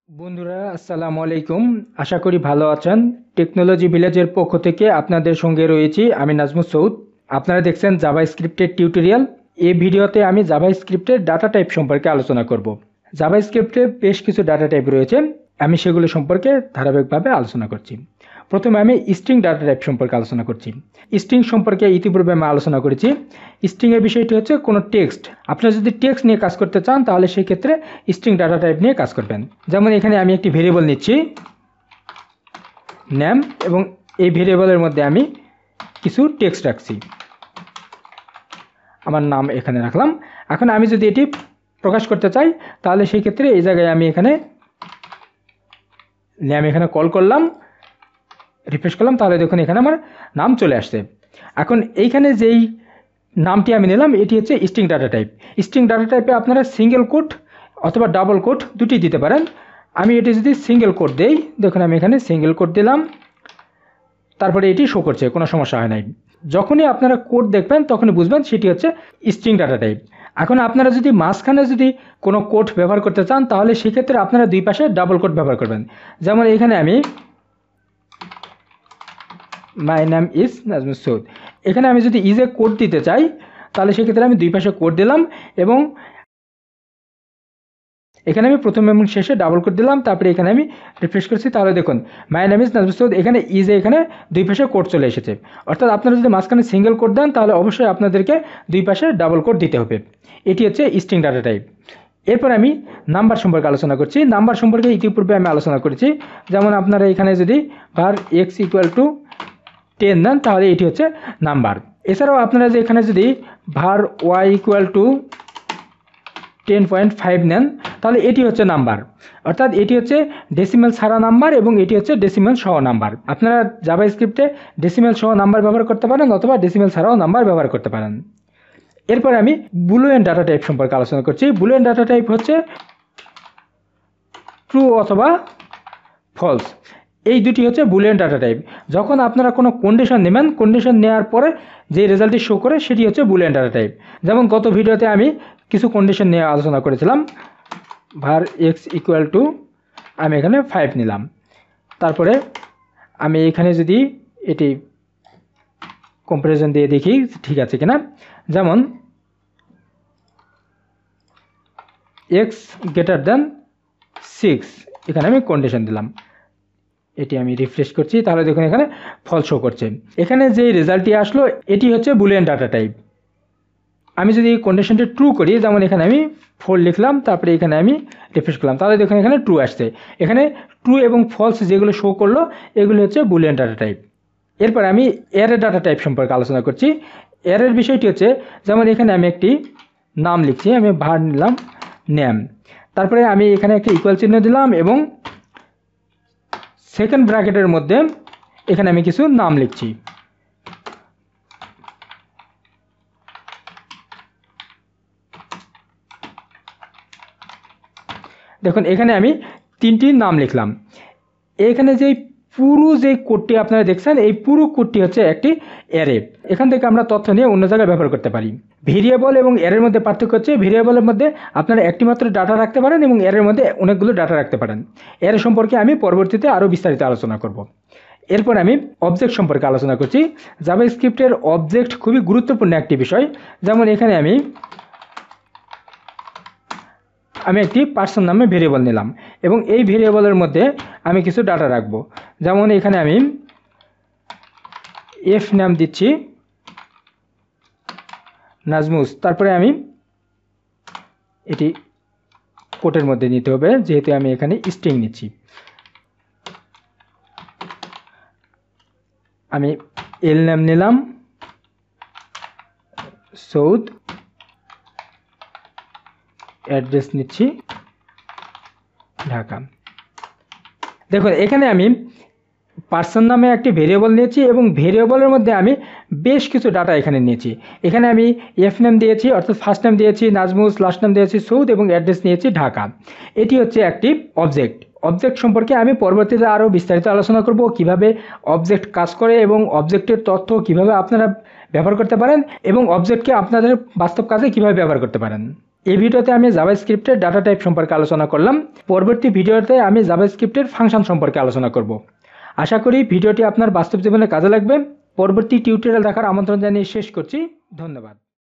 বন্ধুরা আসসালামু আলাইকুম। আশা করি ভালো আছেন। টেকনোলজি ভিলেজের পক্ষ থেকে আপনাদের সঙ্গে রয়েছি আমি নাজমুস সৌদ। আপনারা দেখছেন জাভাস্ক্রিপ্টের টিউটোরিয়াল। এই ভিডিওতে আমি জাভাস্ক্রিপ্টের ডাটা টাইপ সম্পর্কে আলোচনা করব। জাভাস্ক্রিপ্টে বেশ কিছু ডাটা টাইপ রয়েছে, আমি সেগুলো সম্পর্কে ধারাবাহিকভাবে আলোচনা করছি। প্রথমে আমি স্ট্রিং ডাটা টাইপ সম্পর্কে আলোচনা করছি। স্ট্রিং সম্পর্কে ইতিপূর্বে আমি আলোচনা করেছি। স্ট্রিংয়ের বিষয়টি হচ্ছে কোনো টেক্সট। আপনারা যদি টেক্সট নিয়ে কাজ করতে চান তাহলে সেই ক্ষেত্রে স্ট্রিং ডাটা টাইপ নিয়ে কাজ করবেন। যেমন এখানে আমি একটি ভেরিয়েবল নিচ্ছি নেম, এবং এই ভেরিয়েবলের মধ্যে আমি কিছু টেক্সট রাখছি। আমার নাম এখানে রাখলাম। এখন আমি যদি এটি প্রকাশ করতে চাই তাহলে সেই ক্ষেত্রে এই জায়গায় আমি এখানে নেম এখানে কল করলাম, রিফ্রেশ করলাম, তাহলে দেখুন এখানে আমার নাম চলে আসছে। এখন এইখানে যেই নামটি আমি নিলাম এটি হচ্ছে string data type. String data টাইপে আপনারা সিঙ্গেল কোট অথবা ডাবল কোট দুটি দিতে পারেন। আমি এটি যদি সিঙ্গেল কোট দেই, দেখুন আমি এখানে সিঙ্গেল কোট দিলাম, তারপরে এটি শো করছে, কোনো সমস্যা হয় নাই। যখনই আপনারা কোড দেখবেন তখনই বুঝবেন সেটি হচ্ছে স্ট্রিং ডাটা টাইপ। এখন আপনারা যদি মাঝখানে যদি কোনো কোড ব্যবহার করতে চান তাহলে সেক্ষেত্রে আপনারা দুই পাশে ডাবল কোট ব্যবহার করবেন। যেমন এখানে আমি my name is Nazmus Saud, এখানে আমি যদি ইজ এ কোড দিতে চাই তাহলে সেক্ষেত্রে আমি দুই পাশে কোড দিলাম, এবং এখানে আমি প্রথম এবং শেষে ডাবল কোড দিলাম, তারপরে এখানে আমি রিফ্রেশ করছি, তাহলে দেখুন my name is Nazmus Saud, এখানে ইজে এখানে দুই পাশে কোড চলে এসেছে। অর্থাৎ আপনারা যদি মাঝখানে সিঙ্গেল কোড দেন তাহলে অবশ্যই আপনাদেরকে দুই পাশে ডাবল কোড দিতে হবে। এটি হচ্ছে স্ট্রিং ডাটা টাইপ। এরপর আমি নাম্বার সম্পর্কে আলোচনা করছি। নাম্বার সম্পর্কে ইতিপূর্বে আমি আলোচনা করেছি। যেমন আপনারা এখানে যদি var x = 10 দেন তাহলে এটি হচ্ছে নাম্বার। এছাড়াও আপনারা যে এখানে যদি var y = 10.5 নেন তাহলে এটি হচ্ছে নাম্বার। অর্থাৎ এটি হচ্ছে ডেসিমেল ছাড়া নাম্বার এবং এটি হচ্ছে ডেসিমেল সহ নাম্বার। আপনারা জাভাস্ক্রিপ্টে ডেসিমেল সহ নাম্বার ব্যবহার করতে পারেন অথবা ডেসিমেল ছাড়াও নাম্বার ব্যবহার করতে পারেন। এরপর আমি বুলিয়ান ডাটা টাইপ সম্পর্কে আলোচনা করছি। বুলিয়ান ডাটা টাইপ হচ্ছে ট্রু অথবা ফলস, এই দুটি হচ্ছে বুলিয়ান ডাটা টাইপ। যখন আপনারা কোনো কন্ডিশন নেবেন, কন্ডিশন নেওয়ার পরে যে রেজাল্টটি শো করে সেটি হচ্ছে বুলিয়ান ডাটা টাইপ। যেমন গত ভিডিওতে আমি কিছু কন্ডিশন নিয়ে আলোচনা করেছিলাম। var x = আমি এখানে 5 নিলাম, তারপরে আমি এখানে যদি এটি কম্পারিজন দিয়ে দেখি ঠিক আছে কিনা। যেমন x > 6, এখানে আমি কন্ডিশন দিলাম, এটি আমি রিফ্রেশ করছি, তাহলে দেখুন এখানে ফলস শো করছে। এখানে যে রেজাল্টটি আসলো এটি হচ্ছে বুলিয়ান ডাটা টাইপ। আমি যদি কন্ডিশনটি ট্রু করি, যেমন এখানে আমি 4 লিখলাম, তারপরে এখানে আমি রিফ্রেশ করলাম, তাহলে দেখুন এখানে ট্রু আসছে। এখানে ট্রু এবং ফলস যেগুলো শো করলো এগুলো হচ্ছে বুলিয়ান ডাটা টাইপ। এরপর আমি অ্যারে ডাটা টাইপ সম্পর্কে আলোচনা করছি। অ্যারের বিষয়টি হচ্ছে, যেমন এখানে আমি একটি নাম লিখছি, আমি var নিলাম নেম, তারপরে আমি এখানে একটা ইকুয়াল চিহ্ন দিলাম এবং সেকেন্ড ব্র্যাকেটের মধ্যে এখানে আমি কিছু নাম লিখছি। দেখুন এখানে আমি 3টি নাম লিখলাম। এখানে যে পুরো যে কোডটি আপনারা দেখছেন এই পুরো কোডটি হচ্ছে একটি অ্যারে। এখান থেকে আমরা তথ্য নিয়ে অন্য জায়গায় ব্যবহার করতে পারি। ভেরিয়েবল এবং অ্যারের মধ্যে পার্থক্য হচ্ছে, ভেরিয়েবলের মধ্যে আপনারা একটি মাত্র ডাটা রাখতে পারেন এবং অ্যারের মধ্যে অনেকগুলো ডাটা রাখতে পারেন। অ্যারে সম্পর্কে আমি পরবর্তীতে আরও বিস্তারিত আলোচনা করব। এরপর আমি অবজেক্ট সম্পর্কে আলোচনা করছি। জাভাস্ক্রিপ্টের অবজেক্ট খুবই গুরুত্বপূর্ণ একটি বিষয়। যেমন এখানে আমি একটি পার্সন নামে ভেরিয়েবল নিলাম এবং এই ভেরিয়েবলের মধ্যে আমি কিছু ডাটা রাখব। যেমন এখানে আমি এফ নাম দিচ্ছি নাজমুস, তারপরে আমি এটি কোটের মধ্যে নিতে হবে যেহেতু আমি এখানে স্ট্রিং নিচ্ছি। আমি এল নাম নিলাম সৌদ, অ্যাড্রেস নিচ্ছি ঢাকা। দেখুন এখানে আমি পার্সন নামে একটি ভেরিয়েবল নিয়েছি এবং ভেরিয়েবলের মধ্যে আমি বেশ কিছু ডাটা এখানে নিয়েছি। এখানে আমি এফ নেম দিয়েছি অর্থাৎ ফার্স্ট নেম দিয়েছি নাজমুস, লাস্ট নেম দিয়েছি সৌদ এবং অ্যাড্রেস নিয়েছি ঢাকা। এটি হচ্ছে একটি অবজেক্ট। অবজেক্ট সম্পর্কে আমি পরবর্তীতে আরও বিস্তারিত আলোচনা করব, কিভাবে অবজেক্ট কাজ করে এবং অবজেক্টের তথ্য কিভাবে আপনারা ব্যবহার করতে পারেন এবং অবজেক্টকে আপনাদের বাস্তব কাজে কিভাবে ব্যবহার করতে পারেন। এই ভিডিওতে আমি জাভাস্ক্রিপ্টের ডাটা টাইপ সম্পর্কে আলোচনা করলাম। পরবর্তী ভিডিওতে আমি জাভাস্ক্রিপ্টের ফাংশন সম্পর্কে আলোচনা করব। আশা করি ভিডিওটি আপনার বাস্তব জীবনে কাজে লাগবে। পরবর্তী টিউটোরিয়াল দেখার আমন্ত্রণ জানিয়ে শেষ করছি। ধন্যবাদ।